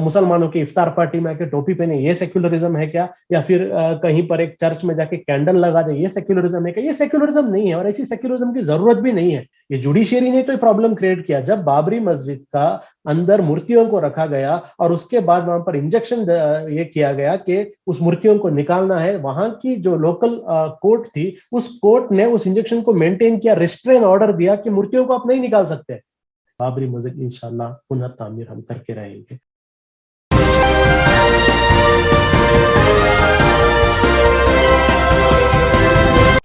मुसलमानों की इफ्तार पार्टी में आके टोपी पहने, ये सेक्युलरिज्म है क्या? या फिर कहीं पर एक चर्च में जाके कैंडल लगा दे, ये सेक्युलरिज्म है क्या? ये सेक्युलरिज्म नहीं है, और ऐसी सेक्युलरिज्म की जरूरत भी नहीं है। ये जुडिशियरी ने तो प्रॉब्लम क्रिएट किया जब बाबरी मस्जिद का अंदर मूर्तियों को रखा गया और उसके बाद वहां पर इंजेक्शन ये किया गया कि उस मूर्तियों को निकालना है। वहां की जो लोकल कोर्ट थी, उस कोर्ट ने उस इंजेक्शन को मेंटेन किया, रिस्ट्रेन ऑर्डर दिया कि मूर्तियों को आप नहीं निकाल सकते। बाबरी मस्जिद इंशाल्लाह पुनर्तामीर हम करके रहेंगे।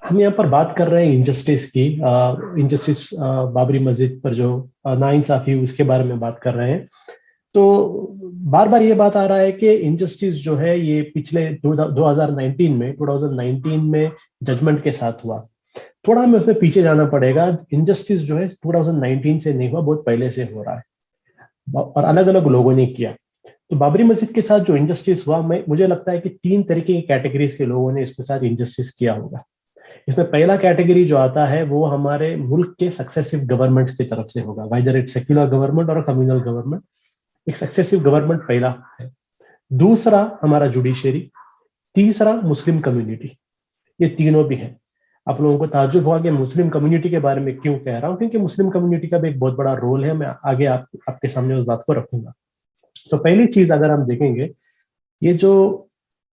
हम यहाँ पर बात कर रहे हैं इंजस्टिस की, इंजस्टिस बाबरी मस्जिद पर जो नाइंसाफी उसके बारे में बात कर रहे हैं। तो बार बार ये बात आ रहा है कि इंजस्टिस जो है ये पिछले 2019 में जजमेंट के साथ हुआ। थोड़ा हमें उसमें पीछे जाना पड़ेगा। इंजस्टिस जो है 2019 से नहीं हुआ, बहुत पहले से हो रहा है और अलग अलग लोगों ने किया। तो बाबरी मस्जिद के साथ जो इंजस्टिस हुआ, मुझे लगता है कि 3 तरीके की कैटेगरीज के लोगों ने इसके साथ इंजस्टिस किया होगा। इसमें पहला कैटेगरी जो आता है वो हमारे मुल्क के सक्सेसिव गवर्नमेंट्स की तरफ से होगा, वाइदर इट सेक्युलर गवर्नमेंट और कम्युनल गवर्नमेंट। एक सक्सेसिव गवर्नमेंट पहला है। दूसरा हमारा जुडिशियरी, तीसरा मुस्लिम कम्युनिटी। ये तीनों भी है। आप लोगों को ताज्जुब होगा कि मुस्लिम कम्युनिटी के बारे में क्यों कह रहा हूं, क्योंकि मुस्लिम कम्युनिटी का भी एक बहुत बड़ा रोल है। मैं आगे आपके सामने उस बात को रखूंगा। तो पहली चीज अगर हम देखेंगे, ये जो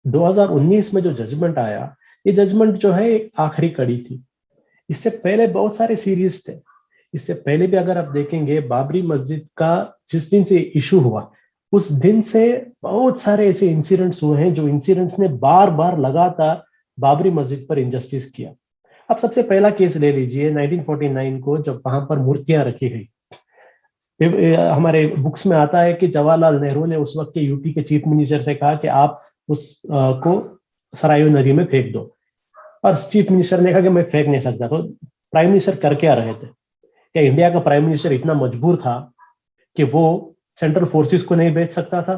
2019 में जो जजमेंट आया, ये जजमेंट जो है एक आखिरी कड़ी थी। इससे पहले बहुत सारे सीरीज थे। इससे पहले भी अगर आप देखेंगे, बाबरी मस्जिद का जिस दिन से इशू हुआ उस दिन से बहुत सारे ऐसे इंसिडेंट्स हुए हैं, जो इंसिडेंट्स ने बार बार लगातार बाबरी मस्जिद पर इंजस्टिस किया। अब सबसे पहला केस ले लीजिए 1949 को, जब वहां पर मूर्तियां रखी गई। हमारे बुक्स में आता है कि जवाहरलाल नेहरू ने उस वक्त के यूपी के चीफ मिनिस्टर से कहा कि आप उस को सरायू नदी में फेंक दो, और चीफ मिनिस्टर ने कहा कि मैं फेंक नहीं सकता। तो प्राइम मिनिस्टर कर क्या रहे थे? क्या इंडिया का प्राइम मिनिस्टर इतना मजबूर था कि वो सेंट्रल फोर्सेस को नहीं भेज सकता था?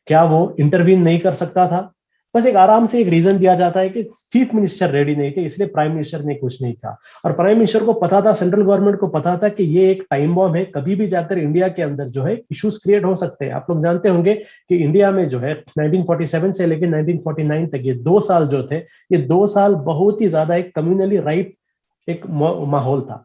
क्या वो इंटरवीन नहीं कर सकता था? बस एक आराम से एक रीजन दिया जाता है कि चीफ मिनिस्टर रेडी नहीं थे, इसलिए प्राइम मिनिस्टर ने कुछ नहीं कहा। और प्राइम मिनिस्टर को पता था, सेंट्रल गवर्नमेंट को पता था कि ये एक टाइम बॉम्ब है, कभी भी जाकर इंडिया के अंदर जो है इश्यूज क्रिएट हो सकते हैं। आप लोग जानते होंगे कि इंडिया में जो है 1947 से लेकर 1949 तक ये 2 साल जो थे, ये 2 साल बहुत ही ज्यादा एक कम्युनली राइप एक माहौल था।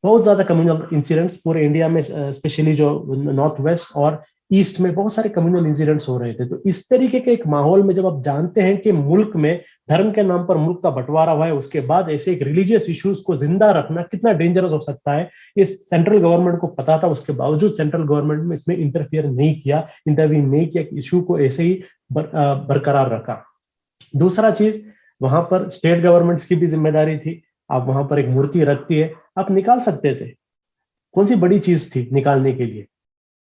बहुत ज्यादा कम्युनल इंसिडेंट्स पूरे इंडिया में, स्पेशली जो नॉर्थ वेस्ट और ईस्ट में बहुत सारे कम्युनल इंसिडेंट्स हो रहे थे। तो इस तरीके के एक माहौल में जब आप जानते हैं कि मुल्क में धर्म के नाम पर मुल्क का बंटवारा हुआ है, उसके बाद ऐसे एक रिलीजियस इश्यूज को जिंदा रखना कितना डेंजरस हो सकता है, ये सेंट्रल गवर्नमेंट को पता था। उसके बावजूद सेंट्रल गवर्नमेंट ने इसमें इंटरफियर नहीं किया, इंटरवीन नहीं किया, इशू को ऐसे ही बरकरार रखा। दूसरा चीज, वहां पर स्टेट गवर्नमेंट्स की भी जिम्मेदारी थी। आप वहां पर एक मूर्ति रखती है, आप निकाल सकते थे। कौन सी बड़ी चीज थी निकालने के लिए?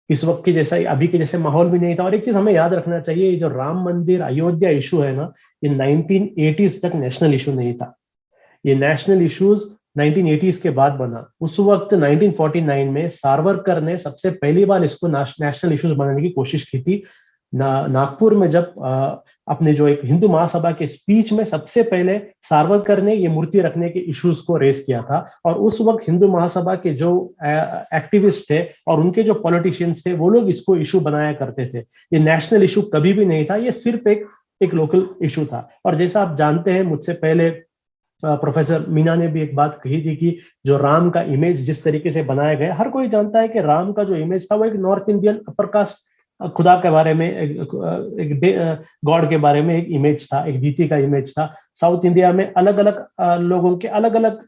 इस वक्त के जैसा, अभी के जैसे माहौल भी नहीं था। और एक चीज हमें याद रखना चाहिए, ये जो राम मंदिर अयोध्या इशू है ना, ये 1980s तक नेशनल इशू नहीं था। ये नेशनल इश्यूज 1980s के बाद बना। उस वक्त 1949 में सावरकर ने सबसे पहली बार इसको नेशनल इश्यूज बनाने की कोशिश की थी। नागपुर में जब अपने जो एक हिंदू महासभा के स्पीच में सबसे पहले सावरकर ने ये मूर्ति रखने के इश्यूज को रेस किया था। और उस वक्त हिंदू महासभा के जो एक्टिविस्ट थे और उनके जो पॉलिटिशियंस थे, वो लोग इसको इशू बनाया करते थे। ये नेशनल इशू कभी भी नहीं था, ये सिर्फ एक लोकल इशू था। और जैसा आप जानते हैं, मुझसे पहले प्रोफेसर मीना ने भी एक बात कही थी कि जो राम का इमेज जिस तरीके से बनाया गया, हर कोई जानता है कि राम का जो इमेज था वो एक नॉर्थ इंडियन अपर कास्ट खुदा के बारे में, एक गॉड के बारे में एक इमेज था, एक डीटी का इमेज था। साउथ इंडिया में अलग अलग लोगों के अलग अलग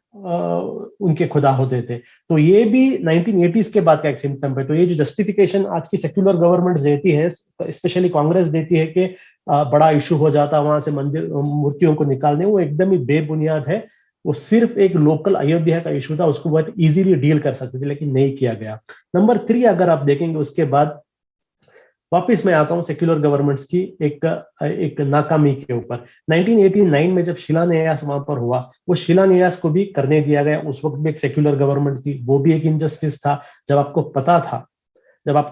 उनके खुदा होते थे। तो ये भी 1980s के बाद का एक सिम्टम है। तो ये जो जस्टिफिकेशन आज की सेक्युलर गवर्नमेंट देती है, स्पेशली कांग्रेस देती है कि बड़ा इशू हो जाता वहां से मंदिर मूर्तियों को निकालने, वो एकदम ही बेबुनियाद है। वो सिर्फ एक लोकल अयोध्या का इशू था, उसको बहुत इजीली डील कर सकते थे, लेकिन नहीं किया गया। नंबर 3 अगर आप देखेंगे, उसके बाद वापिस मैं आता हूं सेक्युलर गवर्नमेंट्स की एक नाकामी के ऊपर। 1989 में जब शिलान्यास वहां पर हुआ, वो शिलान्यास को भी करने दिया गया। उस वक्त भी एक सेक्युलर गवर्नमेंट थी, वो भी एक इनजस्टिस था। जब आपको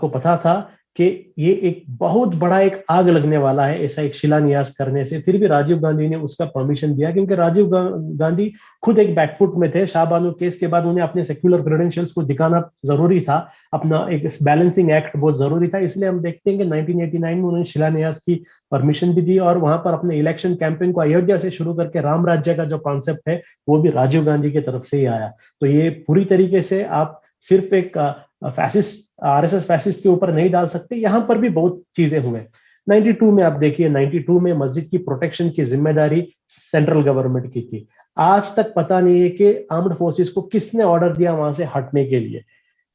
पता था कि ये एक बहुत बड़ा एक आग लगने वाला है ऐसा एक शिलान्यास करने से, फिर भी राजीव गांधी ने उसका परमिशन दिया, क्योंकि राजीव गांधी खुद एक बैकफुट में थे। शाहबानो केस के बाद उन्हें अपने सेक्युलर क्रेडेंशियल्स को दिखाना जरूरी था, अपना एक बैलेंसिंग एक्ट बहुत जरूरी था। इसलिए हम देखते हैं कि 1989 में उन्होंने शिलान्यास की परमिशन भी दी, और वहां पर अपने इलेक्शन कैंपेन को अयोध्या से शुरू करके राम राज्य का जो कॉन्सेप्ट है वो भी राजीव गांधी की तरफ से ही आया। तो ये पूरी तरीके से आप सिर्फ एक फैसिस्ट, आरएसएस फैसिस्ट के ऊपर नहीं डाल सकते, यहां पर भी बहुत चीजें हुए। 92 में आप देखिए, 92 में मस्जिद की प्रोटेक्शन की जिम्मेदारी सेंट्रल गवर्नमेंट की थी। आज तक पता नहीं है कि आर्म्ड फोर्सेस को किसने ऑर्डर दिया वहां से हटने के लिए।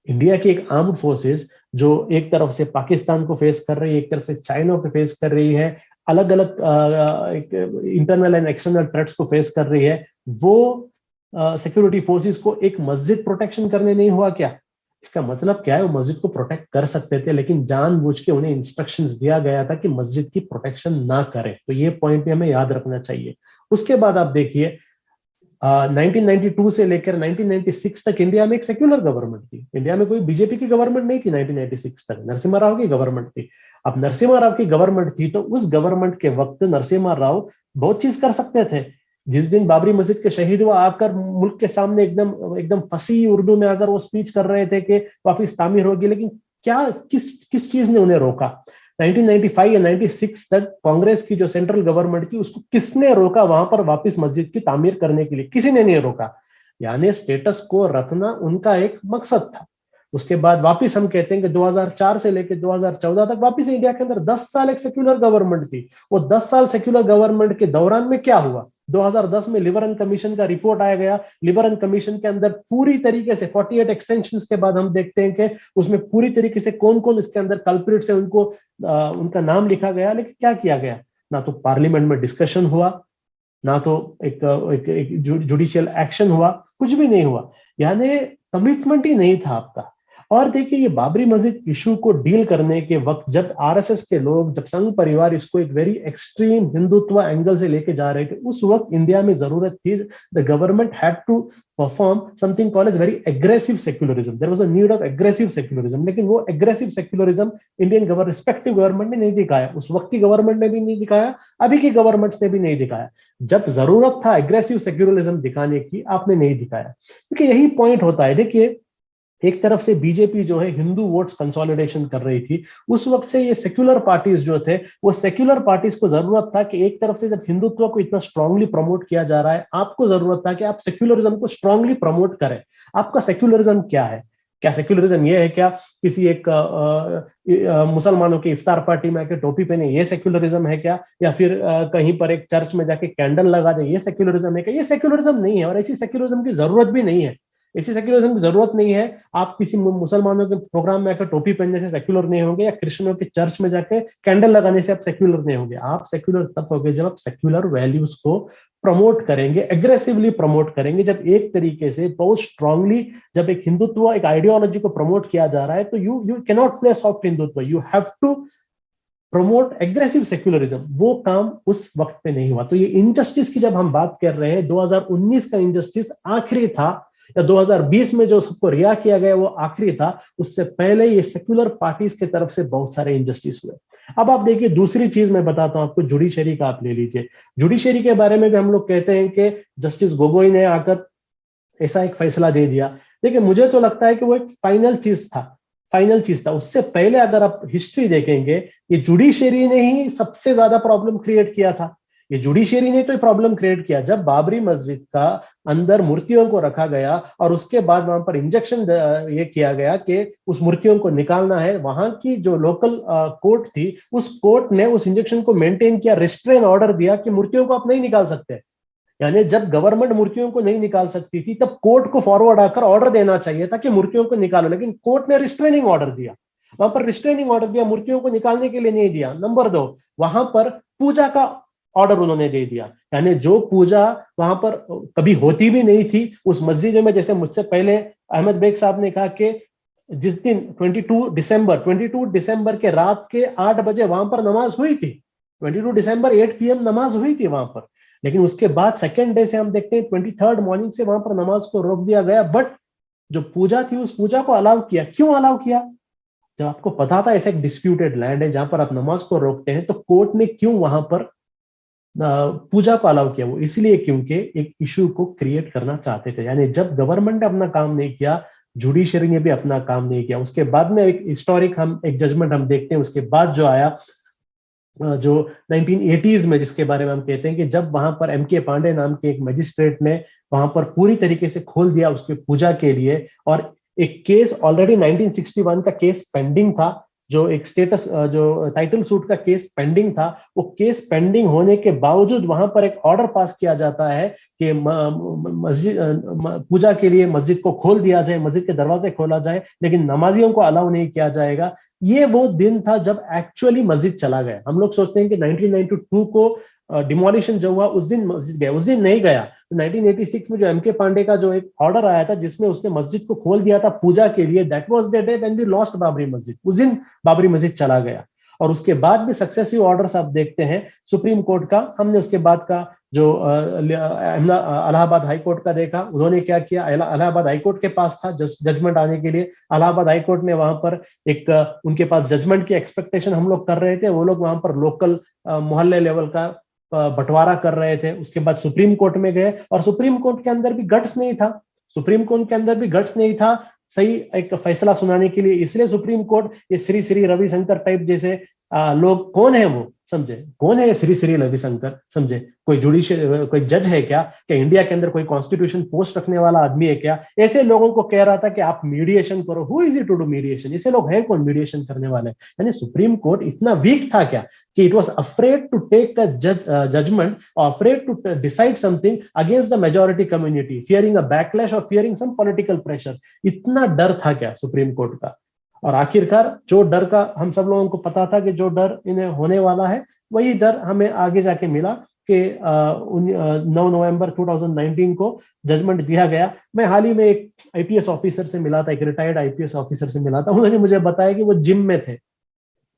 इंडिया की एक आर्म्ड फोर्सेस जो एक तरफ से पाकिस्तान को फेस कर रही है, एक तरफ से चाइना को फेस कर रही है, अलग अलग इंटरनल एंड एक्सटर्नल थ्रेट्स को फेस कर रही है, वो सिक्योरिटी फोर्सेस को एक मस्जिद प्रोटेक्शन करने नहीं हुआ क्या? इसका मतलब क्या है? वो मस्जिद को प्रोटेक्ट कर सकते थे, लेकिन जानबूझ के उन्हें इंस्ट्रक्शंस दिया गया था कि मस्जिद की प्रोटेक्शन ना करें। तो ये पॉइंट भी हमें याद रखना चाहिए। उसके बाद आप देखिए 1992 से लेकर 1996 तक इंडिया में एक सेक्युलर गवर्नमेंट थी। इंडिया में कोई बीजेपी की गवर्नमेंट नहीं थी 1996 तक, नरसिम्हा राव की गवर्नमेंट थी। अब नरसिम्हा राव की गवर्नमेंट थी तो उस गवर्नमेंट के वक्त नरसिम्हा राव बहुत चीज कर सकते थे। जिस दिन बाबरी मस्जिद के शहीद हुआ, आकर मुल्क के सामने एकदम एकदम फसी उर्दू में आकर वो स्पीच कर रहे थे कि वापिस तामीर होगी, लेकिन क्या किस किस चीज ने उन्हें रोका? 1995 या 96 तक कांग्रेस की जो सेंट्रल गवर्नमेंट थी उसको किसने रोका वहां पर वापस मस्जिद की तामीर करने के लिए? किसी ने नहीं रोका। यानी स्टेटस को रखना उनका एक मकसद था। उसके बाद वापस हम कहते हैं कि 2004 से लेकर 2014 तक वापस इंडिया के अंदर 10 साल एक सेक्युलर गवर्नमेंट थी। वो 10 साल सेक्युलर गवर्नमेंट के दौरान में क्या हुआ? 2010 में लिबरन कमीशन का रिपोर्ट आया गया। लिबरन कमीशन के अंदर पूरी तरीके से 48 एक्सटेंशंस के बाद हम देखते हैं कि उसमें पूरी तरीके से कौन कौन इसके अंदर कल्प्रिट्स है उनको उनका नाम लिखा गया। लेकिन क्या किया गया? ना तो पार्लियामेंट में डिस्कशन हुआ, ना तो एक जुडिशियल एक्शन हुआ, कुछ भी नहीं हुआ। यानी कमिटमेंट ही नहीं था आपका। और देखिए, ये बाबरी मस्जिद इशू को डील करने के वक्त जब आरएसएस के लोग, जब संघ परिवार इसको एक वेरी एक्सट्रीम हिंदुत्व एंगल से लेके जा रहे थे, उस वक्त इंडिया में जरूरत थी, the government had to perform something called as very aggressive secularism. There was a need of aggressive secularism. लेकिन वो aggressive secularism Indian respective government ने नहीं दिखाया, उस वक्त की गवर्नमेंट ने भी नहीं दिखाया, अभी की गवर्नमेंट ने भी नहीं दिखाया। जब जरूरत था एग्रेसिव सेक्युलरिज्म दिखाने की, आपने नहीं दिखाया। क्योंकि यही पॉइंट होता है। देखिए, एक तरफ से बीजेपी जो है हिंदू वोट्स कंसोलिडेशन कर रही थी, उस वक्त से ये सेक्युलर पार्टीज जो थे, वो सेक्युलर पार्टीज को जरूरत था कि एक तरफ से जब हिंदुत्व को इतना स्ट्रांगली प्रमोट किया जा रहा है, आपको जरूरत था कि आप सेक्युलरिज्म को स्ट्रांगली प्रमोट करें। आपका सेक्युलरिज्म क्या है? क्या सेक्युलरिज्म ये है क्या किसी एक मुसलमानों की इफ्तार पार्टी में आके टोपी पहने, ये सेक्युलरिज्म है क्या? या फिर कहीं पर एक चर्च में जाके कैंडल लगा दे, ये सेक्युलरिज्म है क्या? ये सेक्युलरिज्म नहीं है, और ऐसी सेक्युलरिज्म की जरूरत भी नहीं है। ऐसी सेक्युलरिज्म की जरूरत नहीं है। आप किसी मुसलमानों के प्रोग्राम में आकर टोपी पहनने से सेक्युलर नहीं होंगे, या क्रिश्चियनों के चर्च में जाके कैंडल लगाने से आप सेक्युलर नहीं होंगे। आप सेक्युलर तब होंगे जब आप सेक्युलर वैल्यूज को प्रमोट करेंगे, एग्रेसिवली प्रमोट करेंगे। जब एक तरीके से बहुत स्ट्रांगली जब एक हिंदुत्व, एक आइडियोलॉजी को प्रमोट किया जा रहा है, तो you can not play soft Hindutva, you have to promote aggressive secularism. वो काम उस वक्त पे नहीं हुआ। तो ये इनजस्टिस की जब हम बात कर रहे हैं, 2019 का इनजस्टिस आखिरी था, या 2020 में जो सबको रिहा किया गया वो आखिरी था। उससे पहले ये सेक्युलर पार्टीज की तरफ से बहुत सारे इनजस्टिस हुए। अब आप देखिए, दूसरी चीज मैं बताता हूं आपको, जुडिशरी का आप ले लीजिए। जुडिशरी के बारे में भी हम लोग कहते हैं कि जस्टिस गोगोई ने आकर ऐसा एक फैसला दे दिया। लेकिन मुझे तो लगता है कि वो एक फाइनल चीज था, फाइनल चीज था। उससे पहले अगर आप हिस्ट्री देखेंगे, ये जुडिशरी ने ही सबसे ज्यादा प्रॉब्लम क्रिएट किया था। ये जुडिशरी ने तो प्रॉब्लम क्रिएट किया जब बाबरी मस्जिद का अंदर मूर्तियों को रखा गया, और उसके बाद वहां पर इंजेक्शन ये किया गया कि उस मूर्तियों को निकालना है। वहां की जो लोकल कोर्ट थी, उस कोर्ट ने उस इंजेक्शन को मेंटेन किया, रिस्ट्रेन ऑर्डर दिया कि मूर्तियों को आप नहीं निकाल सकते। यानी जब गवर्नमेंट मूर्तियों को नहीं निकाल सकती थी, तब कोर्ट को फॉरवर्ड आकर ऑर्डर देना चाहिए था कि मूर्तियों को निकालो, लेकिन कोर्ट ने रिस्ट्रेनिंग ऑर्डर दिया। वहां पर रिस्ट्रेनिंग ऑर्डर दिया, मूर्तियों को निकालने के लिए नहीं दिया। नंबर 2, वहां पर पूजा का ऑर्डर उन्होंने दे दिया। यानी जो पूजा वहां पर कभी होती भी नहीं थी उस मस्जिद में, जैसे मुझसे पहले अहमद बेग साहब ने कहा कि जिस दिन 22 दिसंबर के रात के 8 बजे वहां पर नमाज हुई थी, 22 दिसंबर 8 PM नमाज हुई थी वहां पर। लेकिन उसके बाद सेकेंड डे से हम देखते हैं 23 मॉर्निंग से वहां पर नमाज को रोक दिया गया। बट जो पूजा थी उस पूजा को अलाउ किया। क्यों अलाउ किया? जब आपको पता था ऐसा एक डिस्प्यूटेड लैंड है जहां पर आप नमाज को रोकते हैं, तो कोर्ट ने क्यों वहां पर पूजा को अलाउ किया? वो इसलिए क्योंकि एक इशू को क्रिएट करना चाहते थे। यानी जब गवर्नमेंट ने अपना काम नहीं किया, जुडिशरी ने भी अपना काम नहीं किया। उसके बाद में एक हिस्टोरिक हम एक जजमेंट हम देखते हैं, उसके बाद जो आया जो 1980s में, जिसके बारे में हम कहते हैं कि जब वहां पर एम के पांडे नाम के एक मजिस्ट्रेट ने वहां पर पूरी तरीके से खोल दिया उसके पूजा के लिए, और एक केस ऑलरेडी 1961 का केस पेंडिंग था, जो एक स्टेटस जो टाइटल सूट का केस पेंडिंग था, वो केस पेंडिंग होने के बावजूद वहां पर एक ऑर्डर पास किया जाता है कि मस्जिद पूजा के लिए मस्जिद को खोल दिया जाए, मस्जिद के दरवाजे खोला जाए, लेकिन नमाजियों को अलाउ नहीं किया जाएगा। ये वो दिन था जब एक्चुअली मस्जिद चला गया। हम लोग सोचते हैं कि 1992 को डिमोलिशन जो हुआ उस दिन मस्जिद गया, उस दिन नहीं गया। 1986 में जो एम के पांडे का जो एक ऑर्डर आया था जिसमें उसने मस्जिद को खोल दिया था पूजा के लिए, that was the day when we lost Babri Masjid. उस दिन बाबरी मस्जिद चला गया। और उसके बाद भी सक्सेसिव ऑर्डर्स आप देखते हैं सुप्रीम कोर्ट का। हमने उसके बाद का जो इलाहाबाद हाई कोर्ट का देखा, उन्होंने क्या किया, इलाहाबाद हाई कोर्ट के पास था जजमेंट आने के लिए। इलाहाबाद हाई कोर्ट ने वहां पर एक उनके पास जजमेंट की एक्सपेक्टेशन हम लोग कर रहे थे, वो लोग वहां पर लोकल मोहल्ले लेवल का बंटवारा कर रहे थे। उसके बाद सुप्रीम कोर्ट में गए और सुप्रीम कोर्ट के अंदर भी गट्स नहीं था, सुप्रीम कोर्ट के अंदर भी गट्स नहीं था सही एक फैसला सुनाने के लिए। इसलिए सुप्रीम कोर्ट ये श्री श्री रविशंकर टाइप जैसे लोग, कौन है वो, समझे, कौन है श्री श्री रविशंकर, समझे, कोई जुडिशियल कोई जज है क्या इंडिया के अंदर कोई कॉन्स्टिट्यूशन पोस्ट रखने वाला आदमी है क्या? ऐसे लोगों को कह रहा था कि आप मीडिएशन करो। Who is it to do mediation? ऐसे लोग हैं कौन मीडिएशन करने वाले? यानी सुप्रीम कोर्ट इतना वीक था क्या कि it was afraid to take a judgement और afraid to decide something against the majority community, fearing a backlash और फियरिंग सम पॉलिटिकल प्रेशर। इतना डर था क्या सुप्रीम कोर्ट का? और आखिरकार जो डर का हम सब लोगों को पता था कि जो डर इन्हें होने वाला है, वही डर हमें आगे जाके मिला कि 9 नवंबर 2019 को जजमेंट दिया गया। मैं हाल ही में एक आईपीएस ऑफिसर से मिला था, एक रिटायर्ड आईपीएस ऑफिसर से मिला था। उन्होंने मुझे बताया कि वो जिम में थे,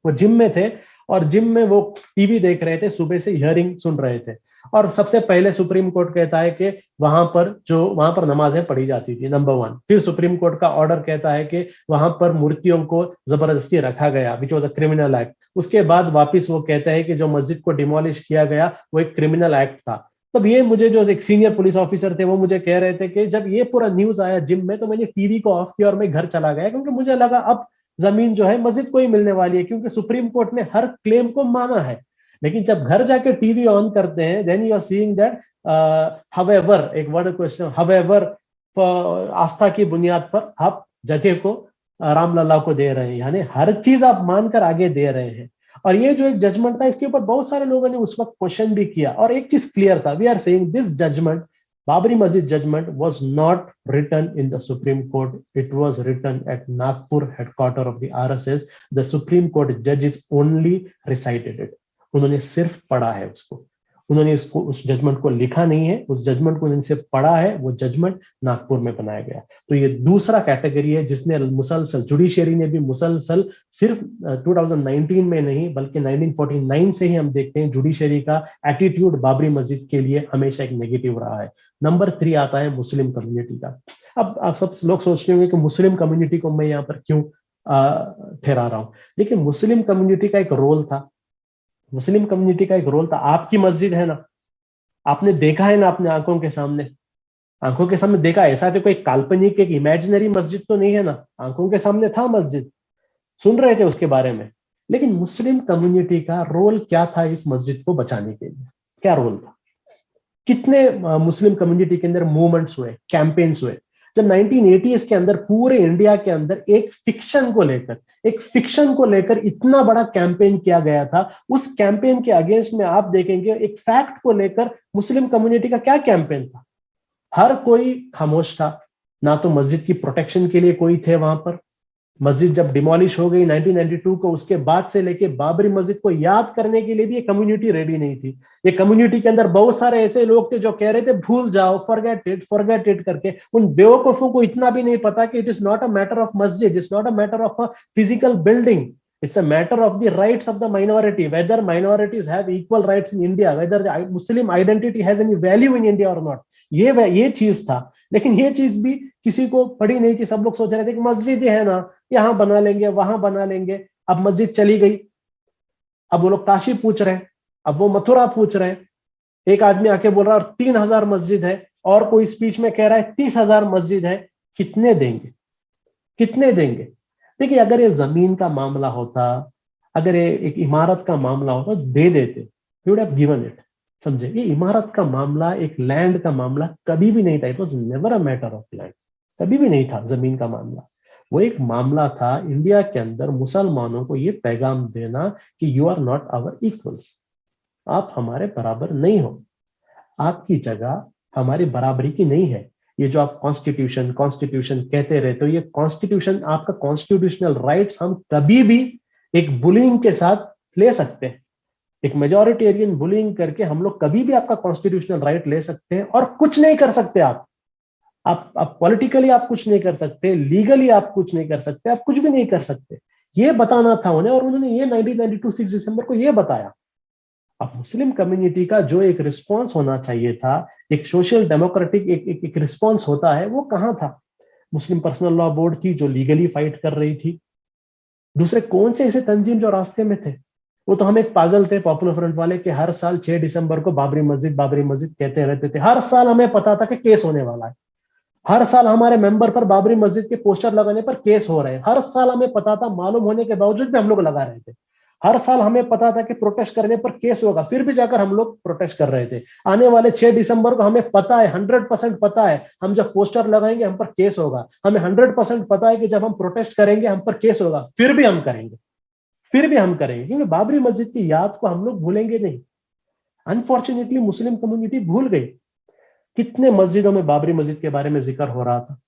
वो जिम में थे और जिम में वो टीवी देख रहे थे, सुबह से हियरिंग सुन रहे थे। और सबसे पहले सुप्रीम कोर्ट कहता है कि वहां पर नमाजें पढ़ी जाती थी, नंबर 1। फिर सुप्रीम कोर्ट का ऑर्डर कहता है कि वहां पर मूर्तियों को जबरदस्ती रखा गया, which was a criminal act. उसके बाद वापिस वो कहते हैं कि जो मस्जिद को डिमोलिश किया गया वो एक क्रिमिनल एक्ट था। तब ये मुझे जो एक सीनियर पुलिस ऑफिसर थे वो मुझे कह रहे थे कि जब ये पूरा न्यूज आया जिम में, तो मैंने टीवी को ऑफ किया और मैं घर चला गया, क्योंकि मुझे लगा अब जमीन जो है मस्जिद को ही मिलने वाली है, क्योंकि सुप्रीम कोर्ट ने हर क्लेम को माना है। लेकिन जब घर जाके टीवी ऑन करते हैं, then you are seeing that however, एक वर्ड क्वेश्चन, हावेवर, आस्था की बुनियाद पर आप जगह को रामलला को दे रहे हैं। यानी हर चीज आप मानकर आगे दे रहे हैं। और ये जो एक जजमेंट था, इसके ऊपर बहुत सारे लोगों ने उस वक्त क्वेश्चन भी किया, और एक चीज क्लियर था, we are saying this judgment, Babri Masjid judgment was not written in the Supreme Court. It was written at Nagpur headquarters of the RSS. The Supreme Court judges only recited it. उन्होंने सिर्फ पढ़ा है उसको, उन्होंने इसको उस judgement को लिखा नहीं है, उस जजमेंट को उन्होंने सिर्फ पढ़ा है। वो जजमेंट नागपुर में बनाया गया। तो ये दूसरा कैटेगरी है जिसने मुसलसल, जुडिशियरी ने भी मुसलसल सिर्फ 2019 में नहीं बल्कि 1949 से ही हम देखते हैं जुडिशियरी का एटीट्यूड बाबरी मस्जिद के लिए हमेशा एक नेगेटिव रहा है। नंबर 3 आता है मुस्लिम कम्युनिटी का। अब आप सब लोग सोचते होंगे कि मुस्लिम कम्युनिटी को मैं यहाँ पर क्यों ठहरा रहा हूं। देखिए, मुस्लिम कम्युनिटी का एक रोल था, मुस्लिम कम्युनिटी का एक रोल था। आपकी मस्जिद है ना, आपने देखा है ना अपने आंखों के सामने, आंखों के सामने देखा। ऐसा तो कोई काल्पनिक एक इमेजिनरी मस्जिद तो नहीं है ना, आंखों के सामने था मस्जिद, सुन रहे थे उसके बारे में। लेकिन मुस्लिम कम्युनिटी का रोल क्या था इस मस्जिद को बचाने के लिए? क्या रोल था? कितने मुस्लिम कम्युनिटी के अंदर मूवमेंट्स हुए, कैंपेन्स हुए। जब 1980s के अंदर पूरे इंडिया के अंदर एक फिक्शन को लेकर इतना बड़ा कैंपेन किया गया था, उस कैंपेन के अगेंस्ट में आप देखेंगे एक फैक्ट को लेकर मुस्लिम कम्युनिटी का क्या कैंपेन था। हर कोई खामोश था, ना तो मस्जिद की प्रोटेक्शन के लिए कोई थे वहां पर। मस्जिद जब डिमोलिश हो गई 1992 को, उसके बाद से लेके बाबरी मस्जिद को याद करने के लिए भी ये कम्युनिटी रेडी नहीं थी। ये कम्युनिटी के अंदर बहुत सारे ऐसे लोग थे जो कह रहे थे भूल जाओ, फॉरगेट इट करके। उन बेवकूफों को इतना भी नहीं पता कि it is not a matter of masjid, it's not a matter of a physical building, it's a matter of the rights of the minority, whether minorities have equal rights in India, whether the Muslim identity has any value in India or not. ये चीज था। लेकिन ये चीज भी किसी को पड़ी नहीं कि सब लोग सोच रहे थे कि मस्जिद है ना, यहाँ बना लेंगे, वहां बना लेंगे। अब मस्जिद चली गई, अब वो लोग काशी पूछ रहे हैं, अब वो मथुरा पूछ रहे हैं। एक आदमी आके बोल रहा है और 3,000 मस्जिद है, और कोई स्पीच में कह रहा है 30,000 मस्जिद है। कितने देंगे, कितने देंगे? देखिए, अगर ये जमीन का मामला होता, अगर ये एक इमारत का मामला होता, दे देते, we would have given it. समझे? ये इमारत का मामला, एक लैंड का मामला कभी भी नहीं था। It was never a matter of land, कभी भी नहीं था जमीन का मामला। वो एक मामला था इंडिया के अंदर मुसलमानों को ये पैगाम देना कि you are not our equals, आप हमारे बराबर नहीं हो, आपकी जगह हमारी बराबरी की नहीं है। ये जो आप कॉन्स्टिट्यूशन कॉन्स्टिट्यूशन कहते रहते हो, ये कॉन्स्टिट्यूशन आपका कॉन्स्टिट्यूशनल राइट्स हम कभी भी एक बुलिंग के साथ ले सकते हैं। एक मेजोरिटेरियन बुलिंग करके हम लोग कभी भी आपका कॉन्स्टिट्यूशनल राइट ले सकते हैं, और कुछ नहीं कर सकते आप पॉलिटिकली आप कुछ नहीं कर सकते, लीगली आप कुछ नहीं कर सकते, आप कुछ भी नहीं कर सकते। ये बताना था उन्हें, और उन्होंने ये 1992 6 दिसंबर को ये बताया। अब मुस्लिम कम्युनिटी का जो एक रिस्पॉन्स होना चाहिए था, एक सोशल डेमोक्रेटिक एक रिस्पॉन्स होता है, वो कहां था? मुस्लिम पर्सनल लॉ बोर्ड थी जो लीगली फाइट कर रही थी। दूसरे कौन से ऐसे तंजीम जो रास्ते में थे? वो तो हम एक पागल थे पॉपुलर फ्रंट वाले कि हर साल 6 दिसंबर को बाबरी मस्जिद कहते रहते थे। हर साल हमें पता था कि केस होने वाला है, हर साल हमारे मेंबर पर बाबरी मस्जिद के पोस्टर लगाने पर केस हो रहे हैं, हर साल हमें पता था, मालूम होने के बावजूद भी हम लोग लगा रहे थे। हर साल हमें पता था कि प्रोटेस्ट करने पर केस होगा, फिर भी जाकर हम लोग प्रोटेस्ट कर रहे थे। आने वाले 6 दिसंबर को हमें पता है, 100% पता है, हम जब पोस्टर लगाएंगे हम पर केस होगा। हमें 100% पता है कि जब हम प्रोटेस्ट करेंगे हम पर केस होगा, फिर भी हम करेंगे, फिर भी हम करेंगे, क्योंकि बाबरी मस्जिद की याद को हम लोग भूलेंगे नहीं। अनफॉर्चुनेटली मुस्लिम कम्युनिटी भूल गई। कितने मस्जिदों में बाबरी मस्जिद के बारे में जिक्र हो रहा था।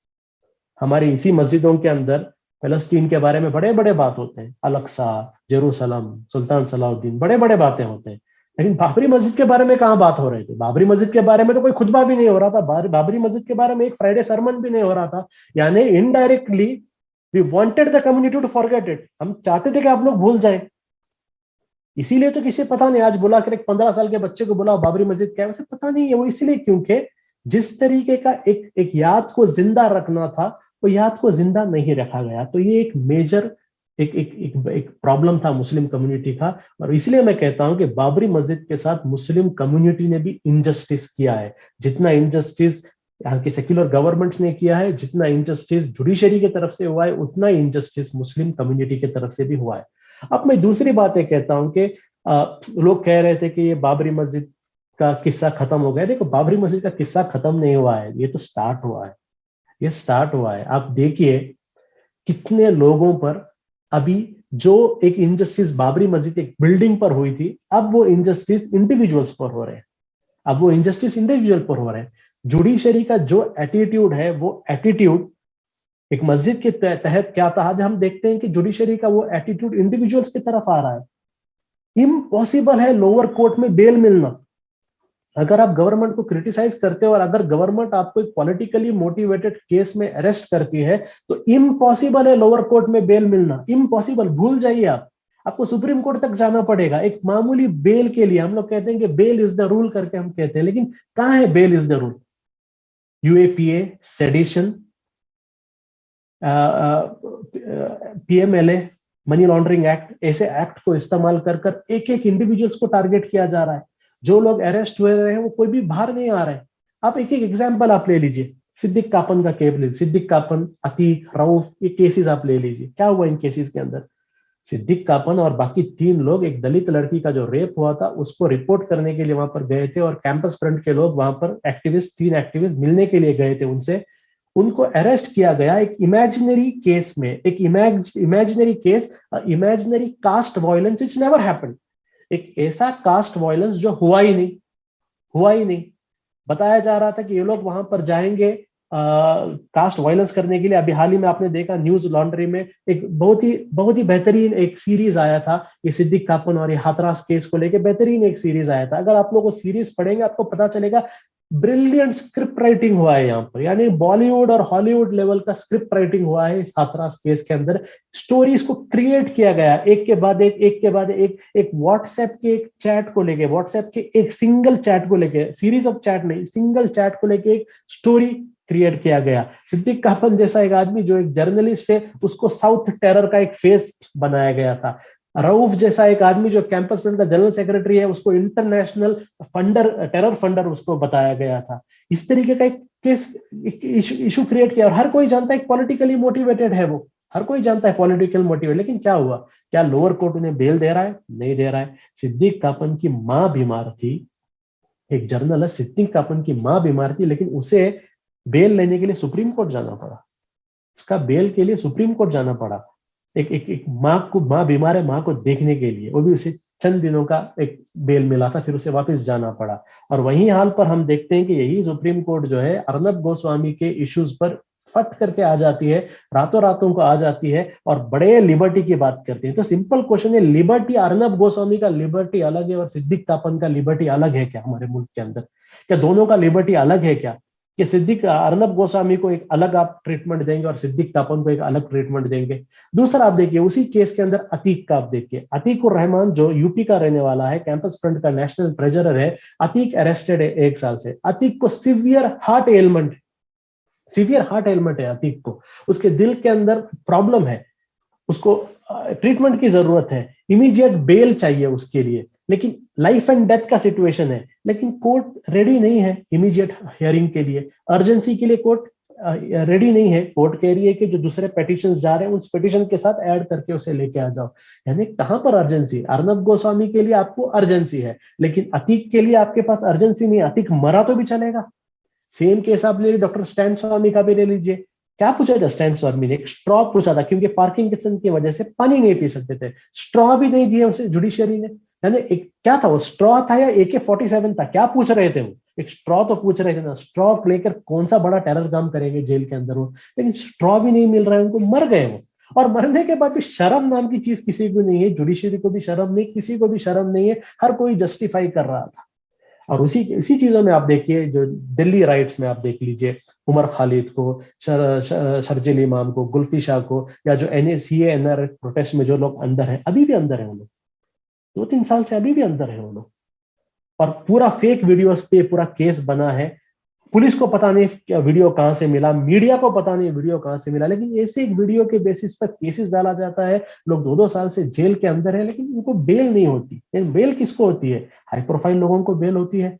हमारी इसी मस्जिदों के अंदर फलस्तीन के बारे में बड़े बड़े बात होते हैं, अल-अक्सा, जेरूसलम, सुल्तान सलाउद्दीन, बड़े बड़े बातें होते हैं। लेकिन बाबरी मस्जिद के बारे में कहां बात हो रही थी? बाबरी मस्जिद के बारे में तो कोई खुतबा भी नहीं हो रहा था, बाबरी मस्जिद के बारे में एक फ्राइडे सरमन भी नहीं हो रहा था। यानी indirectly we wanted the community to forget it, हम चाहते थे कि आप लोग भूल जाएं। इसीलिए तो किसी पता नहीं, आज बुला कर एक 15 साल के बच्चे को बुलाओ बाबरी मस्जिद क्या है, वैसे पता नहीं है वो, इसलिए क्योंकि जिस तरीके का एक याद को जिंदा रखना था, वो याद को जिंदा नहीं रखा गया। तो ये एक मेजर एक प्रॉब्लम था मुस्लिम कम्युनिटी का। और इसलिए मैं कहता हूं कि बाबरी मस्जिद के साथ मुस्लिम कम्युनिटी ने भी इनजस्टिस किया है। जितना इनजस्टिस यहाँ की सेक्युलर गवर्नमेंट्स ने किया है, जितना इनजस्टिस जुडिशरी की तरफ से हुआ है, उतना इनजस्टिस मुस्लिम कम्युनिटी की तरफ से भी हुआ है। अब मैं दूसरी बात ये कहता हूं कि लोग कह रहे थे कि ये बाबरी मस्जिद का किस्सा खत्म हो गया। देखो, बाबरी मस्जिद का किस्सा खत्म नहीं हुआ है, ये तो स्टार्ट हुआ है, ये स्टार्ट हुआ है। आप देखिए कितने लोगों पर अभी जो एक इनजस्टिस बाबरी मस्जिद एक बिल्डिंग पर हुई थी, अब वो इनजस्टिस इंडिविजुअल्स पर हो रहे हैं, अब वो इनजस्टिस इंडिविजुअल पर हो रहे हैं। जुडिशरी का जो एटीट्यूड है, वो एटीट्यूड एक मस्जिद के तहत क्या था, आज हम देखते हैं कि जुडिशरी का वो एटीट्यूड इंडिविजुअल्स की तरफ आ रहा है। इम्पॉसिबल है लोअर कोर्ट में बेल मिलना। अगर आप गवर्नमेंट को क्रिटिसाइज करते हो और अगर गवर्नमेंट आपको एक पॉलिटिकली मोटिवेटेड केस में अरेस्ट करती है, तो इम्पॉसिबल है लोअर कोर्ट में बेल मिलना, इम्पॉसिबल। भूल जाइए आप, आपको सुप्रीम कोर्ट तक जाना पड़ेगा एक मामूली बेल के लिए। हम लोग कहते हैं कि बेल इज द रूल करके हम कहते हैं, लेकिन कहां है bail is the rule? UAPA, sedition, PMLA, money laundering act, ऐसे एक्ट को इस्तेमाल कर कर एक एक इंडिविजुअल्स को टारगेट किया जा रहा है। जो लोग अरेस्ट हुए रहे हैं वो कोई भी बाहर नहीं आ रहे हैं। आप एक एक एग्जांपल आप ले लीजिए, सिद्दीक कापन का केस, सिद्दीक कापन, अतीक, रऊफ, ये केसेस आप ले लीजिए। क्या हुआ इन केसेस के अंदर? सिद्दीक कापन और बाकी 3 लोग एक दलित लड़की का जो रेप हुआ था उसको रिपोर्ट करने के लिए वहां पर गए थे, और कैंपस फ्रंट के लोग वहां पर एक्टिविस्ट 3 एक्टिविस्ट मिलने के लिए गए थे उनसे। उनको अरेस्ट किया गया एक इमेजिनरी केस में, एक imaginary case, imaginary caste violence it's never happened. एक ऐसा कास्ट वायलेंस जो हुआ ही नहीं, हुआ ही नहीं। बताया जा रहा था कि ये लोग वहां पर जाएंगे कास्ट वायलेंस करने के लिए। अभी हाल ही में आपने देखा न्यूज लॉन्ड्री में एक बहुत ही बेहतरीन एक सीरीज आया था, ये सिद्दीक कापन और ये हाथरस केस को लेके बेहतरीन एक सीरीज आया था। अगर आप लोग वो सीरीज पढ़ेंगे आपको पता चलेगा ब्रिलियंट स्क्रिप्ट राइटिंग हुआ है यहाँ पर, यानी बॉलीवुड और हॉलीवुड लेवल का स्क्रिप्ट राइटिंग हुआ है इस हाथरस केस के अंदर। स्टोरीज को क्रिएट किया गया एक के बाद एक के बाद एक व्हाट्सएप के एक चैट को लेके, व्हाट्सएप के एक सिंगल चैट को लेके, सीरीज ऑफ चैट नहीं, सिंगल चैट को लेके एक स्टोरी क्रिएट किया गया। सिद्दीक कापन जैसा एक आदमी जो एक जर्नलिस्ट है, उसको साउथ टेरर का एक फेस बनाया गया था। रऊफ जैसा एक आदमी जो कैंपस फ्रंट का जनरल सेक्रेटरी है, उसको इंटरनेशनल फंडर, टेरर फंडर उसको बताया गया था। इस तरीके का एक केस इशू क्रिएट किया, और हर कोई जानता है पॉलिटिकली मोटिवेटेड है वो, हर कोई जानता है पॉलिटिकल मोटिवेट। लेकिन क्या हुआ, क्या लोअर कोर्ट उन्हें बेल दे रहा है? नहीं दे रहा है। सिद्दीक कापन की मां बीमार थी, एक जर्नलिस्ट सिद्दीक कापन की मां बीमार थी, लेकिन उसे बेल लेने के लिए सुप्रीम कोर्ट जाना पड़ा, उसका बेल के लिए सुप्रीम कोर्ट जाना पड़ा। एक माँ बीमार है, माँ को देखने के लिए, वो भी उसे चंद दिनों का एक बेल मिला था, फिर उसे वापस जाना पड़ा। और वही हाल पर हम देखते हैं कि यही सुप्रीम कोर्ट जो है अर्नब गोस्वामी के इश्यूज पर फट करके आ जाती है, रातों रातों को आ जाती है और बड़े लिबर्टी की बात करती है। तो सिंपल क्वेश्चन है, लिबर्टी, अर्नब गोस्वामी का लिबर्टी अलग है और सिद्दीक कापन का लिबर्टी अलग है क्या हमारे मुल्क के अंदर? क्या दोनों का लिबर्टी अलग है क्या? कि सिद्दीक अर्नब गोस्वामी को एक अलग आप ट्रीटमेंट देंगे और सिद्दीक कापन को एक अलग ट्रीटमेंट देंगे? दूसरा आप देखिए, उसी केस के अंदर अतीक का आप देखिए, अतीकुर रहमान जो यूपी का रहने वाला है, कैंपस फ्रंट का नेशनल ट्रेजरर है, अतीक अरेस्टेड है 1 साल से। अतीक को सिवियर हार्ट एलिमेंट है अतीक को, उसके दिल के अंदर प्रॉब्लम है, उसको ट्रीटमेंट की जरूरत है, इमीडिएट बेल चाहिए उसके लिए, लेकिन लाइफ एंड डेथ का सिचुएशन है, लेकिन कोर्ट रेडी नहीं है इमीडिएट हियरिंग के लिए, अर्जेंसी के लिए कोर्ट रेडी नहीं है। कोर्ट कह रही है कि जो दूसरे पेटिशंस जा रहे हैं उस पेटिशन के साथ ऐड करके उसे लेके आ जाओ। यानी कहां पर अर्जेंसी? अर्नब गोस्वामी के लिए आपको अर्जेंसी है, लेकिन अतीक के लिए आपके पास अर्जेंसी नहीं है। अतीक मरा तो भी चलेगा। सेम केस आप ले लीजिए, डॉक्टर स्टैन स्वामी का भी ले लीजिए। क्या पूछा था स्टैन स्वामी ने? एक स्ट्रॉ पूछा था, क्योंकि पार्किंसन की वजह से पानी नहीं पी सकते थे, स्ट्रॉ भी नहीं दिया उसे जुडिशियरी ने। यानी एक क्या था वो, स्ट्रॉ था या AK-47 था? क्या पूछ रहे थे वो? एक स्ट्रॉ तो पूछ रहे थे ना, स्ट्रॉ लेकर कौन सा बड़ा टेरर काम करेंगे जेल के अंदर वो, लेकिन स्ट्रॉ भी नहीं मिल रहा है उनको, मर गए वो। और मरने के बाद भी शर्म नाम की चीज किसी को नहीं है, जुडिशियरी को भी शर्म नहीं, किसी को भी शर्म नहीं है, हर कोई जस्टिफाई कर रहा था। और इसी चीजों में आप देखिए, जो दिल्ली राइट्स में आप देख लीजिए, उमर खालिद को, शर्जिल इमाम को, गुल्फी शाह को, या जो CANR प्रोटेस्ट में जो लोग अंदर हैं, अभी भी अंदर है वो लोग, 2-3 साल से अभी भी अंदर है वो लोग। और पूरा फेक वीडियोस पे पूरा केस बना है। पुलिस को पता नहीं वीडियो कहां से मिला, मीडिया को पता नहीं वीडियो कहां से मिला, लेकिन ऐसे एक वीडियो के बेसिस पर केसेस डाला जाता है। लोग 2-2 साल से जेल के अंदर है, लेकिन उनको बेल नहीं होती। बेल किसको होती है? हाई प्रोफाइल लोगों को बेल होती है,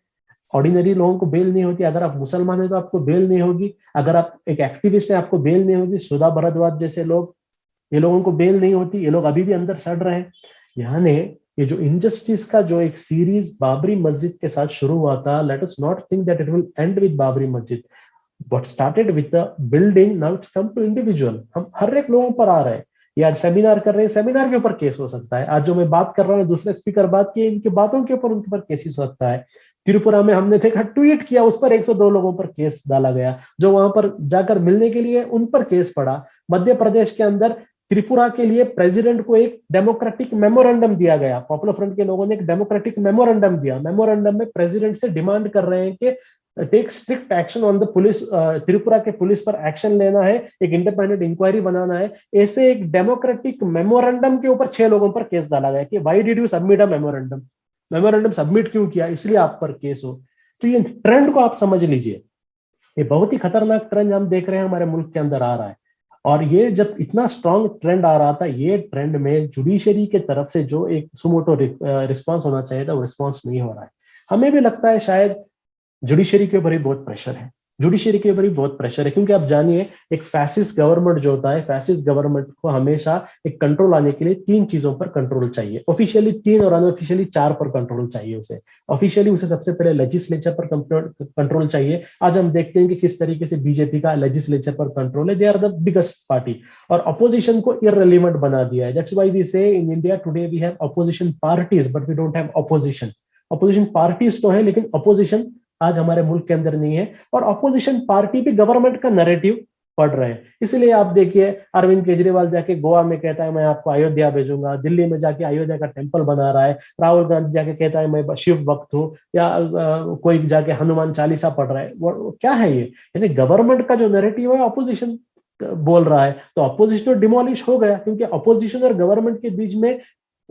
ऑर्डिनरी लोगों को बेल नहीं होती। अगर आप मुसलमान है तो आपको बेल नहीं होगी, अगर आप एक एक्टिविस्ट है आपको बेल नहीं होगी। सुधा भारद्वाज जैसे लोग, ये लोगों को बेल नहीं होती, ये लोग अभी भी अंदर सड़ रहे हैं। यानी ये जो इनजस्टिस का जो एक सीरीज बाबरी मस्जिद के साथ शुरू हुआ था, let us not think that it will end with Babri Masjid. What started with the building, now it's come to individual. हम हर एक लोगों पर आ रहे हैं। ये आज सेमिनार कर रहे हैं, सेमिनार के ऊपर केस हो सकता है। आज जो मैं बात कर रहा हूँ, दूसरे स्पीकर बात किए, इनकी बातों के ऊपर उनके ऊपर केसेस हो सकता है। त्रिपुरा में हमने देखा, ट्वीट किया, उस पर 102 लोगों पर केस डाला गया, जो वहां पर जाकर मिलने के लिए उन पर केस पड़ा। मध्य प्रदेश के अंदर त्रिपुरा के लिए प्रेसिडेंट को एक डेमोक्रेटिक मेमोरेंडम दिया गया। पॉपुलर फ्रंट के लोगों ने एक डेमोक्रेटिक मेमोरेंडम दिया। मेमोरेंडम में प्रेसिडेंट से डिमांड कर रहे हैं कि take strict action on the police, Tripura के पुलिस पर एक्शन लेना है, एक इंडिपेंडेंट इंक्वायरी बनाना है। ऐसे एक डेमोक्रेटिक मेमोरेंडम के ऊपर 6 लोगों पर केस डाला गया कि why did you submit a memorandum, memorandum submit क्यों किया, इसलिए आप पर केस हो। तो ये ट्रेंड को आप समझ लीजिए, ये बहुत ही खतरनाक ट्रेंड हम देख रहे हैं हमारे मुल्क के अंदर आ रहा है। और ये जब इतना स्ट्रांग ट्रेंड आ रहा था, ये ट्रेंड में जुडिशरी के तरफ से जो एक सुमोटो रिस्पांस होना चाहिए था, वो रिस्पांस नहीं हो रहा है। हमें भी लगता है शायद जुडिशरी के ऊपर ही बहुत प्रेशर है, जुडिशरी के ऊपर ही बहुत प्रेशर है, क्योंकि आप जानिए, एक फैसिस्ट गवर्नमेंट जो होता है, फैसिस्ट गवर्नमेंट को हमेशा एक कंट्रोल आने के लिए 3 चीजों पर कंट्रोल चाहिए। ऑफिशियली 3 और अनऑफिशियली 4 पर कंट्रोल चाहिए उसे। ऑफिशियली उसे सबसे पहले लेजिस्लेचर पर कंट्रोल चाहिए। आज हम देखते हैं कि किस तरीके से बीजेपी का लेजिस्लेचर पर कंट्रोल है, they are the biggest party, और अपोजिशन को इररिलेवेंट बना दिया है। That's why we say in India today we have opposition parties but we don't have opposition. Opposition parties तो है, लेकिन अपोजिशन आज हमारे मुल्क के अंदर नहीं है, और अपोजिशन पार्टी भी गवर्नमेंट का नैरेटिव पढ़ रहे हैं। इसलिए आप देखिए, अरविंद केजरीवाल जाके गोवा में कहता है मैं आपको अयोध्या भेजूंगा, दिल्ली में जाके अयोध्या का टेंपल बना रहा है, राहुल गांधी जाके कहता है मैं शिव भक्त हूँ, या कोई जाके हनुमान चालीसा पढ़ रहा है। वो क्या है ये? यानी गवर्नमेंट का जो नैरेटिव है अपोजिशन बोल रहा है, तो अपोजिशन तो डिमोलिश हो गया, क्योंकि अपोजिशन और गवर्नमेंट के बीच में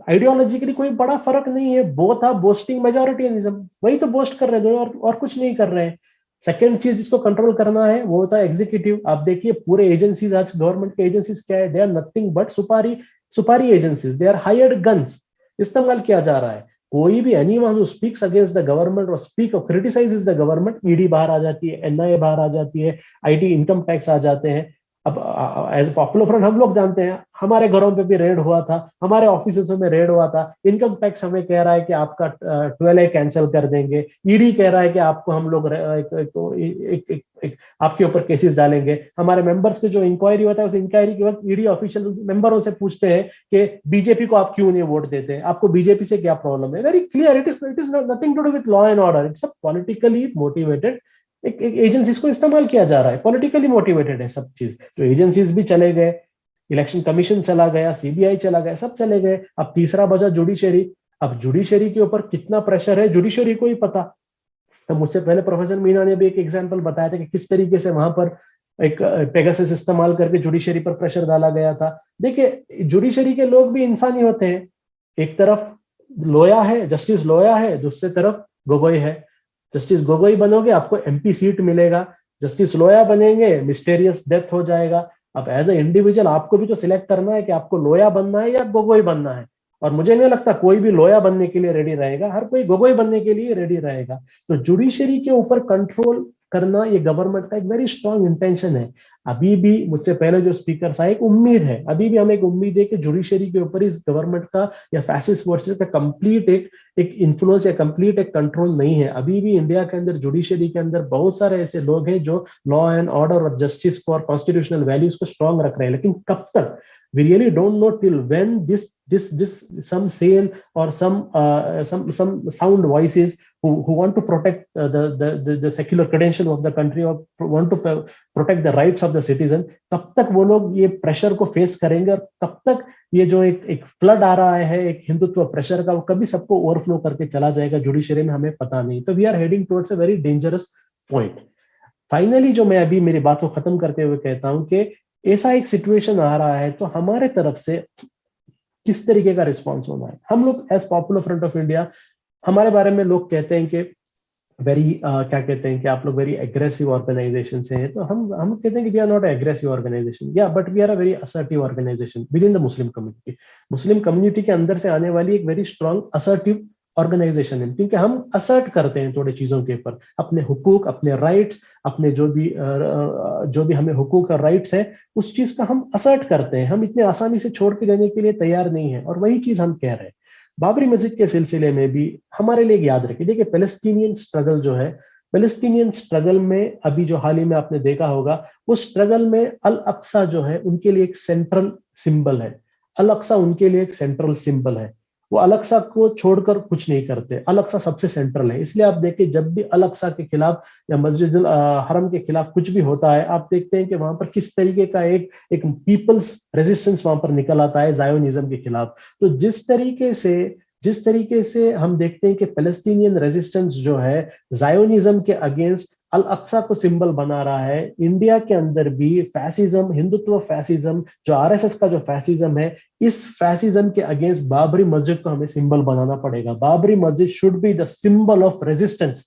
आइडियोलॉजिकली कोई बड़ा फर्क नहीं है। बोथ आर बोस्टिंग मेजोरिटीनिज्म, वही तो बोस्ट कर रहे हैं और कुछ नहीं कर रहे हैं। सेकेंड चीज जिसको कंट्रोल करना है वो होता है एग्जीक्यूटिव। आप देखिए पूरे एजेंसीज, आज गवर्नमेंट के एजेंसीज क्या है, they are nothing but supari supari agencies, they are hired guns. इस्तेमाल किया जा रहा है। कोई भी anyone who speaks against the government और स्पीक और क्रिटिसाइजेस द गवर्नमेंट, ईडी बाहर आ जाती है, एनआईए बाहर आ जाती है, आईटी इनकम टैक्स आ जाते हैं। अब एज पॉपुलर फ्रंट हम लोग जानते हैं, हमारे घरों पे भी रेड हुआ था, हमारे ऑफिस में रेड हुआ था। इनकम टैक्स हमें कह रहा है कि आपका 12A कैंसिल कर देंगे, ईडी कह रहा है कि आपको हम लोग एक आपके ऊपर केसेस डालेंगे। हमारे मेंबर्स के जो इंक्वायरी होता है उस इंक्वायरी के वक्त ईडी ऑफिशियल मेंबरों से पूछते हैं कि बीजेपी को आप क्यों नहीं वोट देते, आपको बीजेपी से क्या प्रॉब्लम है। Very clear, it is nothing to do with law and order, it's a politically motivated, एक एजेंसीज को इस्तेमाल किया जा रहा है, पॉलिटिकली मोटिवेटेड है सब चीज। तो एजेंसीज भी चले गए, इलेक्शन कमीशन चला गया, सीबीआई चला गया, सब चले गए। अब तीसरा बचा जुडिशरी। अब जुडिशरी के ऊपर कितना प्रेशर है जुडिशरी को ही पता। तो मुझसे पहले प्रोफेसर मीना ने भी एक एग्जांपल बताया था कि किस तरीके से वहां पर एक पेगासस इस्तेमाल करके जुडिशरी पर प्रेशर डाला गया था। देखिए जुडिशरी के लोग भी इंसान ही होते हैं। एक तरफ लोया है, जस्टिस लोया है, दूसरी तरफ गोगोई है। जस्टिस गोगोई बनोगे आपको एमपी सीट मिलेगा, जस्टिस लोया बनेंगे मिस्टेरियस डेथ हो जाएगा। अब एज ए इंडिविजुअल आपको भी तो सिलेक्ट करना है कि आपको लोया बनना है या गोगोई बनना है। और मुझे नहीं लगता कोई भी लोया बनने के लिए रेडी रहेगा, हर कोई गोगोई बनने के लिए रेडी रहेगा। तो जुडिशरी के ऊपर कंट्रोल करना ये गवर्नमेंट का एक वेरी स्ट्रॉन्ग इंटेंशन है। अभी भी मुझसे पहले जो स्पीकर सा एक उम्मीद है, अभी भी हमें एक उम्मीद है कि जुडिशरी के ऊपर इस गवर्नमेंट का या फैसिस्ट फोर्सेस का कंप्लीट एक इन्फ्लुएंस या कंप्लीट एक कंट्रोल नहीं है। अभी भी इंडिया के अंदर जुडिशरी के अंदर बहुत सारे ऐसे लोग हैं जो लॉ एंड ऑर्डर और जस्टिस फॉर कॉन्स्टिट्यूशनल वैल्यूज को स्ट्रॉन्ग रख रहे हैं। लेकिन कब तक, we really don't know till when this some sane or some sound voices who want to protect the secular credential of the country or want to protect the rights of the citizen, तब तक वो लोग ये pressure को face करेंगे। और तब तक ये जो एक फ्लड आ रहा है एक हिंदुत्व प्रेशर का, वो कभी सबको ओवरफ्लो करके चला जाएगा जुडिशरी में, हमें पता नहीं। तो we are heading towards a very dangerous point. Finally जो मैं अभी मेरी बात को खत्म करते हुए कहता हूं कि ऐसा एक सिचुएशन आ रहा है तो हमारे तरफ से किस तरीके का रिस्पॉन्स होना है। हम लोग as popular front of India, हमारे बारे में लोग कहते हैं कि क्या कहते हैं कि आप लोग वेरी एग्रेसिव ऑर्गेनाइजेशन से हैं। तो हम कहते हैं कि we are not aggressive organisation, या but we are a very assertive organisation within the Muslim community. Muslim community के अंदर से आने वाली एक वेरी स्ट्रॉन्ग असर्टिव ऑर्गेनाइजेशन है, क्योंकि हम असर्ट करते हैं थोड़े चीजों के ऊपर, अपने हुकूक, अपने राइट्स, अपने जो भी हमें हुकूक और राइट्स है उस चीज का हम असर्ट करते हैं। हम इतने आसानी से छोड़ के देने के लिए तैयार नहीं है। और वही चीज हम कह रहे हैं बाबरी मस्जिद के सिलसिले में भी। हमारे लिए याद रखिए, देखिए पैलेस्टीनियन स्ट्रगल जो है, पैलेस्टीनियन स्ट्रगल में अभी जो हाल ही में आपने देखा होगा, उस स्ट्रगल में अल अक्सा जो है उनके लिए एक सेंट्रल सिंबल है। अल अक्सा उनके लिए एक सेंट्रल सिंबल है। वो अल अक्सा को छोड़कर कुछ नहीं करते, अल अक्सा सबसे सेंट्रल है। इसलिए आप देखिए जब भी अल अक्सा के खिलाफ या मस्जिद हरम के खिलाफ कुछ भी होता है, आप देखते हैं कि वहां पर किस तरीके का एक पीपल्स रेजिस्टेंस वहां पर निकल आता है जायोनिज्म के खिलाफ। तो जिस तरीके से हम देखते हैं कि पैलेस्टीनियन रेजिस्टेंस जो है जायोनिज्म के अगेंस्ट अल अक्सा को सिंबल बना रहा है, इंडिया के अंदर भी फैसिज्म, हिंदुत्व फैसिज्म, जो आरएसएस का जो फैसिज्म है, इस फैसिज्म के अगेंस्ट बाबरी मस्जिद को हमें सिंबल बनाना पड़ेगा। बाबरी मस्जिद should be the symbol of resistance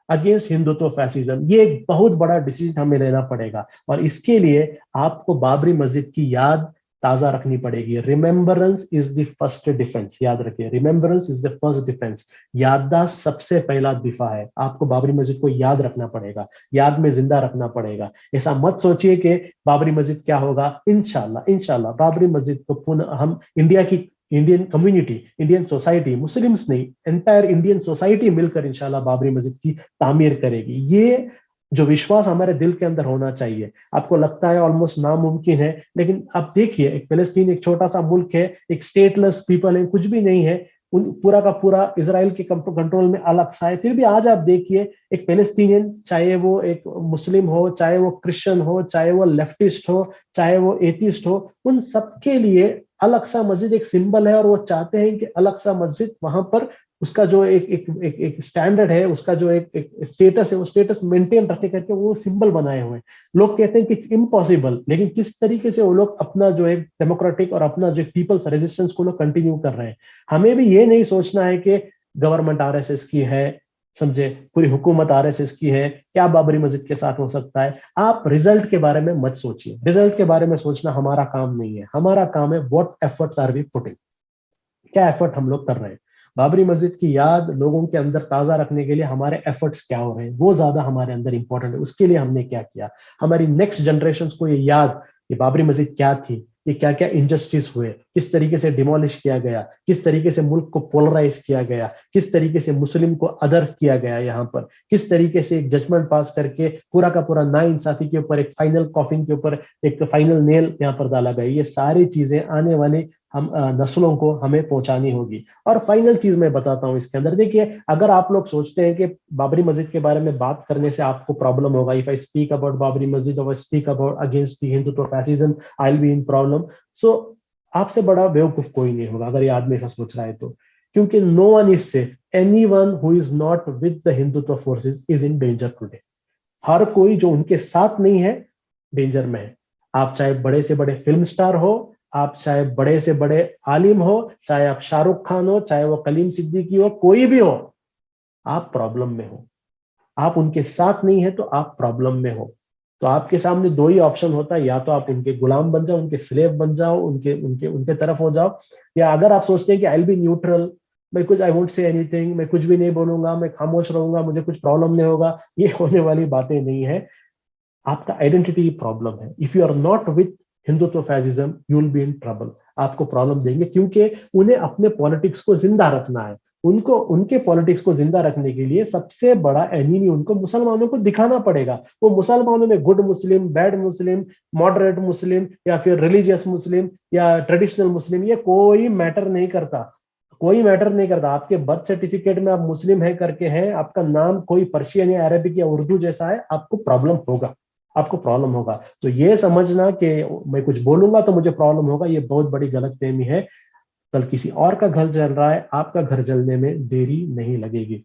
against Hindutva fascism. ये एक बहुत बड़ा डिसीजन हमें लेना पड़ेगा और इसके लिए आपको बाबरी मस्जिद की याद ताजा रखनी पड़ेगी। Remembrance is the first defence, याद रखिए, remembrance is the first defence. याददाश्त सबसे पहला दिफा है। आपको बाबरी मस्जिद को याद रखना पड़ेगा, याद में जिंदा रखना पड़ेगा। ऐसा मत सोचिए कि बाबरी मस्जिद क्या होगा। इंशाल्लाह बाबरी मस्जिद को पुनः हम Indian community, Indian society, Muslims नहीं, एंटायर इंडियन सोसाइटी मिलकर इंशाल्लाह बाबरी मस्जिद की तामीर करेगी। ये जो विश्वास हमारे दिल के अंदर होना चाहिए। आपको लगता है ऑलमोस्ट नामुमकिन है, लेकिन आप देखिए एक फिलिस्तीन एक छोटा सा मुल्क है, एक स्टेटलेस पीपल है, कुछ भी नहीं है, पूरा का पूरा इजराइल के कंट्रोल में अलग सा है। फिर भी आज आप देखिए एक पैलेस्टीनियन, चाहे वो एक मुस्लिम हो, चाहे वो क्रिश्चियन हो, चाहे वो लेफ्टिस्ट हो, चाहे वो एथिस्ट हो, उन सबके लिए अल अक्सा मस्जिद एक सिंबल है। और वो चाहते हैं कि अल अक्सा मस्जिद वहां पर उसका जो एक स्टैंडर्ड है, उसका जो एक स्टेटस है, वो स्टेटस मेंटेन रखे करके वो सिंबल बनाए हुए हैं। लोग कहते हैं कि इट्स इम्पॉसिबल, लेकिन किस तरीके से वो लोग अपना जो एक डेमोक्रेटिक और अपना जो पीपल्स रेजिस्टेंस को लोग कंटिन्यू कर रहे हैं। हमें भी ये नहीं सोचना है कि गवर्नमेंट आरएसएस की है, समझे, पूरी हुकूमत आरएसएस की है, क्या बाबरी मस्जिद के साथ हो सकता है? आप रिजल्ट के बारे में मत सोचिए, रिजल्ट के बारे में सोचना हमारा काम नहीं है। हमारा काम है what efforts are we putting, क्या एफर्ट हम लोग कर रहे हैं। बाबरी मस्जिद की याद लोगों के अंदर ताजा रखने के लिए हमारे एफर्ट्स क्या हो रहे हैं, वो ज्यादा हमारे अंदर इंपॉर्टेंट है। उसके लिए हमने क्या किया, हमारी नेक्स्ट जनरेशन को ये याद, ये बाबरी मस्जिद क्या थी, ये क्या क्या इनजस्टिस हुए, किस तरीके से डिमोलिश किया गया, किस तरीके से मुल्क को पोलराइज किया गया, किस तरीके से मुस्लिम को अदर किया गया, यहाँ पर किस तरीके से एक जजमेंट पास करके पूरा का पूरा नाइंसाफी के ऊपर एक फाइनल कॉफिन के ऊपर एक फाइनल नेल यहाँ पर डाला गया। ये सारी चीजें आने वाले हम नस्लों को हमें पहुंचानी होगी। और फाइनल चीज मैं बताता हूं इसके अंदर, देखिए अगर आप लोग सोचते हैं कि बाबरी मस्जिद के बारे में बात करने से आपको प्रॉब्लम होगा, if I speak about Babri Masjid और speak about against the Hindutva fascism, I will be in problem, so आपसे बड़ा बेवकूफ कोई नहीं होगा अगर ये आदमी ऐसा सोच रहा है तो। क्योंकि no one is safe, anyone who is not with the Hindutva forces is in danger today. हर कोई जो उनके साथ नहीं है डेंजर में है। आप चाहे बड़े से बड़े फिल्म स्टार हो, आप चाहे बड़े से बड़े आलिम हो, चाहे आप शाहरुख खान हो, चाहे वो कलीम सिद्दीकी हो, कोई भी हो, आप प्रॉब्लम में हो। आप उनके साथ नहीं है तो आप प्रॉब्लम में हो। तो आपके सामने दो ही ऑप्शन होता है, या तो आप उनके गुलाम बन जाओ, उनके स्लेव बन जाओ, उनके उनके उनके तरफ हो जाओ, या अगर आप सोचते हैं कि आई विल बी न्यूट्रल, मैं कुछ आई वोंट से एनीथिंग, मैं कुछ भी नहीं बोलूंगा, मैं खामोश रहूंगा, मुझे कुछ प्रॉब्लम नहीं होगा, ये होने वाली बातें नहीं है। आपका आइडेंटिटी प्रॉब्लम है। If you are not with Hindutva fascism you will be in trouble. आपको प्रॉब्लम देंगे क्योंकि उन्हें अपने पॉलिटिक्स को जिंदा रखना है। उनको उनके पॉलिटिक्स को जिंदा रखने के लिए सबसे बड़ा एनिमी उनको मुसलमानों को दिखाना पड़ेगा। वो मुसलमानों में गुड मुस्लिम, बैड मुस्लिम, मॉडरेट मुस्लिम, या फिर रिलीजियस मुस्लिम या ट्रेडिशनल मुस्लिम, ये कोई मैटर नहीं करता, कोई मैटर नहीं करता। आपके बर्थ सर्टिफिकेट में आप मुस्लिम है करके हैं, आपका नाम कोई पर्शियन या अरबिक या उर्दू जैसा है, आपको प्रॉब्लम होगा, आपको प्रॉब्लम होगा। तो ये समझना कि मैं कुछ बोलूंगा तो मुझे प्रॉब्लम होगा, ये बहुत बड़ी गलतफहमी है। कल किसी और का घर जल रहा है, आपका घर जलने में देरी नहीं लगेगी।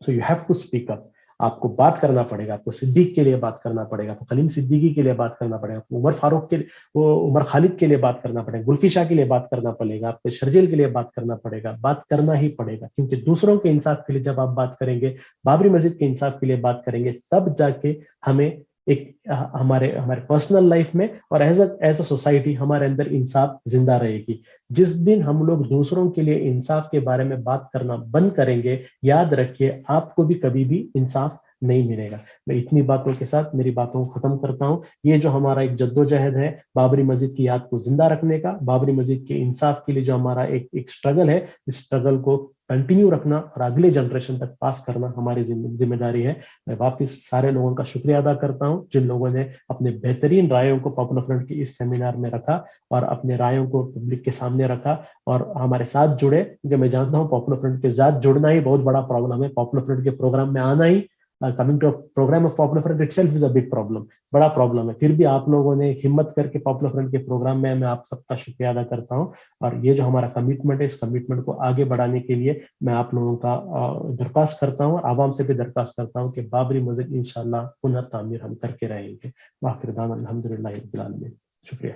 So you have to speak up. आपको बात करना पड़ेगा, आपको सिद्दीक के लिए बात करना पड़ेगा, आपको कलीम सिद्दीकी के लिए बात करना पड़ेगा, आपको उमर फारूक के लिए, वो उमर खालिद के लिए बात करना पड़ेगा, गुल्फी शाह के लिए बात करना पड़ेगा, आपको शर्जील के लिए बात करना पड़ेगा। बात करना ही पड़ेगा, क्योंकि दूसरों के इंसाफ के लिए जब आप बात करेंगे, बाबरी मस्जिद के इंसाफ के लिए बात करेंगे, तब जाके हमें एक हमारे हमारे पर्सनल लाइफ में और एज अ सोसाइटी हमारे अंदर इंसाफ जिंदा रहेगी। जिस दिन हम लोग दूसरों के लिए इंसाफ के बारे में बात करना बंद करेंगे, याद रखिए आपको भी कभी भी इंसाफ नहीं मिलेगा। मैं इतनी बातों के साथ मेरी बातों को खत्म करता हूं। ये जो हमारा एक जद्दोजहद है बाबरी मस्जिद की याद को जिंदा रखने का, बाबरी मस्जिद के इंसाफ के लिए जो हमारा एक स्ट्रगल है, इस स्ट्रगल को कंटिन्यू रखना और अगले जनरेशन तक पास करना हमारी जिम्मेदारी है। मैं वापस सारे लोगों का शुक्रिया अदा करता हूं जिन लोगों ने अपने बेहतरीन रायों को पॉपुलर फ्रंट के इस सेमिनार में रखा और अपने रायों को पब्लिक के सामने रखा और हमारे साथ जुड़े। क्योंकि मैं जानता हूं पॉपुलर फ्रंट के साथ जुड़ना ही बहुत बड़ा प्रॉब्लम है, पॉपुलर फ्रंट के प्रोग्राम में आना ही, coming to program of popular front itself is a big problem, बड़ा प्रॉब्लम है। फिर भी आप लोगों ने हिम्मत करके पॉपुलर फ्रंट के प्रोग्राम में, मैं आप सबका शुक्रिया अदा करता हूं। और ये जो हमारा कमिटमेंट है, इस कमिटमेंट को आगे बढ़ाने के लिए मैं आप लोगों का दरख्वास्त करता हूं और आवाम से भी दरख्वास्त करता हूं कि बाबरी मस्जिद इंशाल्लाह पुनः तामीर हम करके रहेंगे। वाखिर दाना अल्हम्दुलिल्लाहि रब्बिल आलमीन। शुक्रिया।